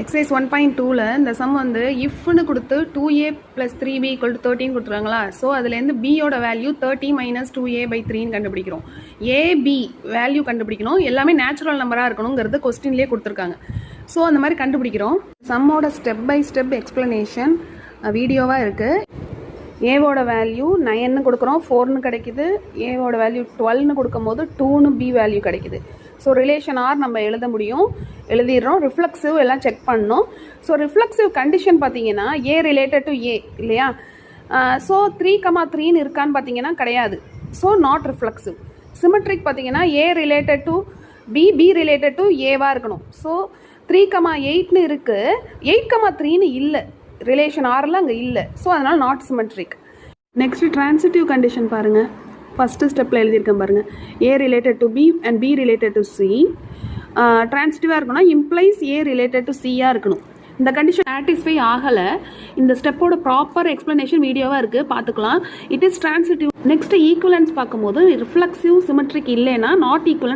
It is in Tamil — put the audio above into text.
எக்ஸசைஸ் 1.2ல இந்த சம் வந்து இஃப்னு கொடுத்து 2a + 3b = 13 கொடுத்துருவாங்களா. ஸோ அதுலேருந்து பியோட வேல்யூ 30 - 2a/3ன்னு கண்டுபிடிக்கிறோம். ஏபி வேல்யூ கண்டுபிடிக்கணும், எல்லாமே நேச்சுரல் நம்பராக இருக்கணுங்கிறது கொஸ்டின்லேயே கொடுத்துருக்காங்க. ஸோ அந்த மாதிரி கண்டுபிடிக்கிறோம். சம்மோட ஸ்டெப் பை ஸ்டெப் எக்ஸ்ப்ளனேஷன் வீடியோவாக இருக்குது. ஏவோட வேல்யூ 9ன்னு கொடுக்குறோம், 4ன்னு கிடைக்குது. ஏவோட வேல்யூ 12ன்னு கொடுக்கும்போது 2ன்னு பி வேல்யூ கிடைக்குது. ஸோ ரிலேஷன் ஆர் நம்ம எழுத முடியும், எழுதிடுறோம். ரிஃப்ளெக்சிவ் எல்லாம் செக் பண்ணணும். ஸோ ரிஃப்ளெக்சிவ் கண்டிஷன் பார்த்தீங்கன்னா ஏ ரிலேட்டட் டு ஏ இல்லையா. ஸோ 3,3ன்னு இருக்கான்னு பார்த்தீங்கன்னா கிடையாது. So not reflexive. சிமெட்ரிக் பார்த்தீங்கன்னா A related to B, B related to ஏவாக இருக்கணும். ஸோ 3,8ன்னு இருக்குது, 8,3ன்னு இல்லை, ரிலேஷன் ஆரில் அங்கே இல்லை. ஸோ அதனால் not symmetric. Next transitive condition பாருங்கள். ஃபஸ்ட்டு ஸ்டெப்பில் எழுதியிருக்கேன் பாருங்கள். A related to B and B related to C. ட்ரான்சிட்டிவாக இருக்கணும், இம்ப்ளைஸ் ஏ ரிலேட்டட் டு சியாக இருக்கணும். இந்த கண்டிஷன் சாட்டிஸ்ஃபை ஆகலை. இந்த ஸ்டெப்போட ப்ராப்பர் எக்ஸ்ப்ளனேஷன் வீடியோவாக இருக்குது, பார்த்துக்கலாம். It is transitive. Next equivalence பார்க்கும்போது ரிஃப்ளெக்சிவ் சிமெட்ரிக் இல்லைன்னா நாட் ஈக்குவலன்ஸ்